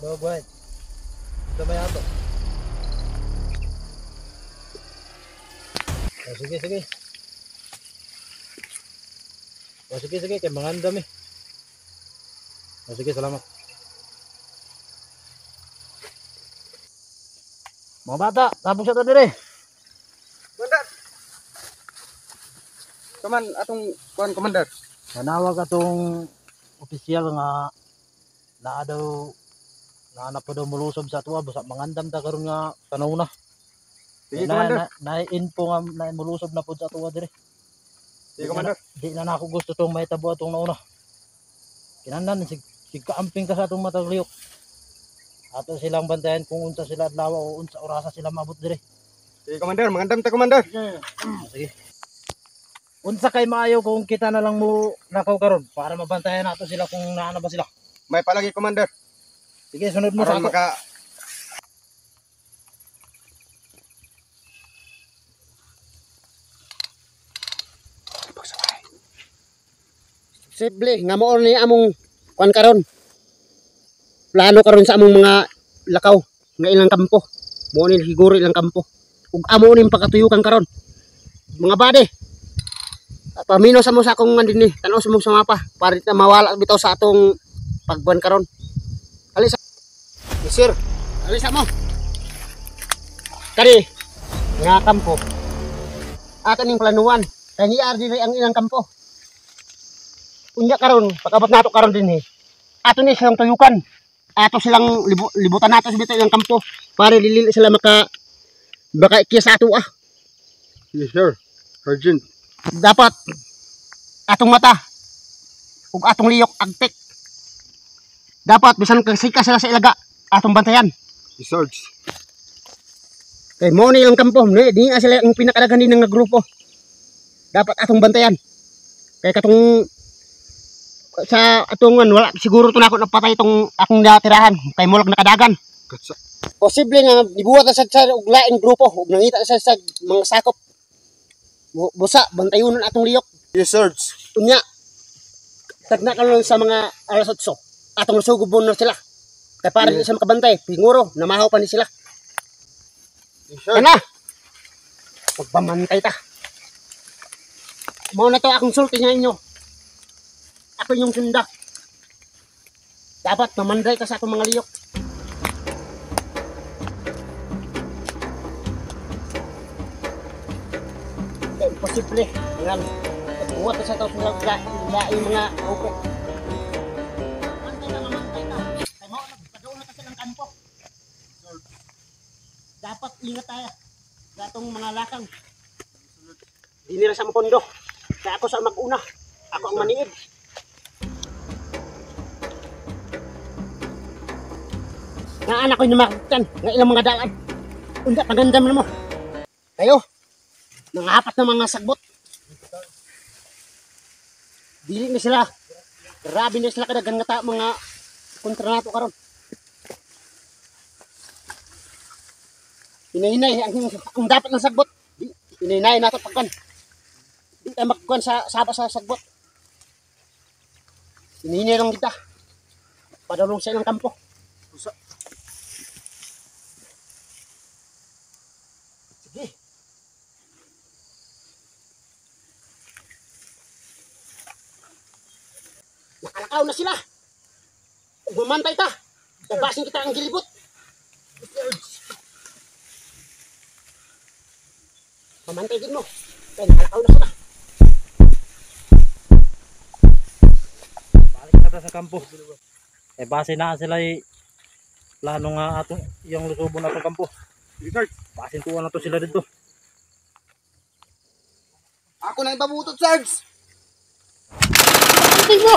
Dog white. Sabay ato. Oh, sige, sige. Oh, sige, sige. Kaya mangandam eh. Oh, sige, salamat. Mga bata, tapos siya to dire. Komandar. Kaman atong kuan komandar. Nanawag atong opisyal nga naa daw na po daw mulusob sa tuwa basta mangandam ta karon nga tanaw na. Sige komandar. Na-info nga na mulusob na po sa tuwa dire. Sige komandar. Di na nako gusto tong mahitabo atong nauna. Kinahanglan sig kaamping ka sa atong matag liyok. Ato silang bantayan kung unsa sila adlaw o unsa orasa sila maabot dire. Sige komandar, mangandam ta komandar. Sige. Unsa kay maayo kung kita na lang mo nakaw karon para mabantayan nato sila kung naana ba sila. May palagi komandar. Sige, sunod mo sa Aron ako. maka Simple nga mao ni among kuan karon. Plano karon sa among mga lakaw nga ilang kampo. Mao ni siguro ilang kampo. Ug amo ni pakatuyukan karon. Mga bade. Pamino sa mo sa akong dinhi, tan-aw sa mo sa mapa para na mawala bitaw sa atong pagbuan karon. Ali sa yes, sir. Ali sa mo. Kani nga kampo. Ato ning planuan. Kani diri ang ilang kampo. Unya karon pag-abot nato karon dinhi. Ato ni silang tuyukan. Ato silang libutan nato sa bitaw ilang kampo para dili sila maka ikis ato ah. yes sir. Urgent. Dapat atong mata ug atong liyok agtek. Dapat bisan kang sika sila sa ilaga atong bantayan. Yes sir. Kay mo ni ilang kampo di sila ang pinakadaghan din ng grupo. Dapat atong bantayan. Kay katong sa atungan wala siguro to nako napatay itong akong natirahan kay mo lang nakadagan. Posible nga nibuhat sa og laing grupo ug nangita sa mga sakop. Busa bantayunon atong liyok. Yes sir. Unya tagna ka lang sa mga alas 8 atong nasugubon na sila kay para di sa makabantay siguro namahaw pa ni sila. Yes sir. Kana pagpamantay ta mao na to akong sulti nga inyo. Ako yung sunda dapat mamanday ka sa atong mga liyok. Imposible nga buhat sa tao sila laing mga grupo. Mantay ka kay mao nagpadaw na ka silang kampo. Dapat ingat tayo sa atong mga lakang. Dinira sa pondo. Kaya ako sa mag-una. Ako ang maniid. Nga anak ko yung makaktan. Nga ilang mga daan. Unda, pagandam na mo. Kayo. Nangapat na mga sagbot. Dili na sila. Grabe na sila kadagan nga ta mga kontra nato karon. Hinahinay ang dapat ng sagbot. Hinahinay nato pagkan. Di tayo makkuhan sa saba sa sagbot. Hinahinay lang kita. Padulong sa ilang kampo. Sige. Nakalakaw na sila. Umamantay ta. Tabasin kita ang gilibot. Pamantay din mo. Kaya nakalakaw na sila. Balik na ta sa kampo. Eh base na sila plano nga atong yung lusubon atong kampo. Yes sir. Basin tuwa na to sila dito. Ako na ibabutot Sarge. Pamantay mo.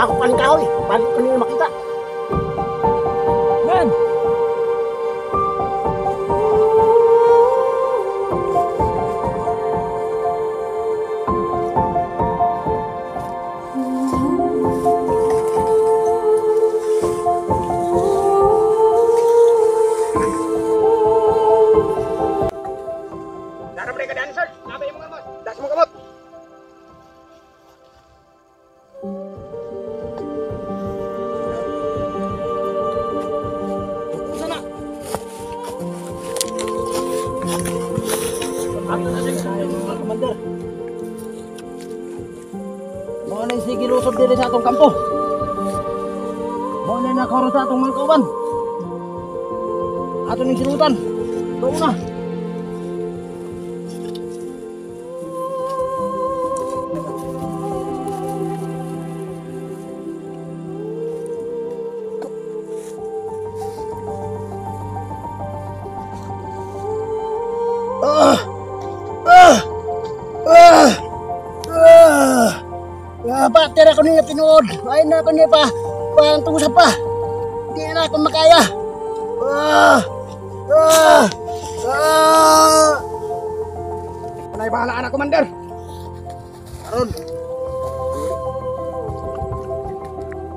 Bako pa rin kahoy. Balik ko nila makita. Man! Darap mereka dan Sarge. Nabi mo gamot. Das mo gamot. Sana! Ato na siya mga commander. Mga na sige lusod dili sa atong kampo. Mga na nakaro sa atong mga kauban. Ato ning sinutan. Tuon na. Bater ako niya pinuod. Ay na ako niya pa. Parang tungusap pa. Hindi na ako makaya. Panay bahala anak commander. Aron.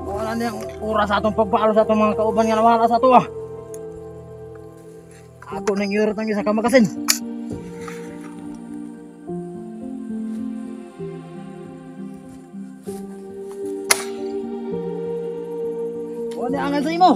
Wala niyang oras sa atong pagpaalo sa atong mga kauban nga nawala sa ato ah. Ako nang yurot ng isa ka magasin. Wala angan sa imo.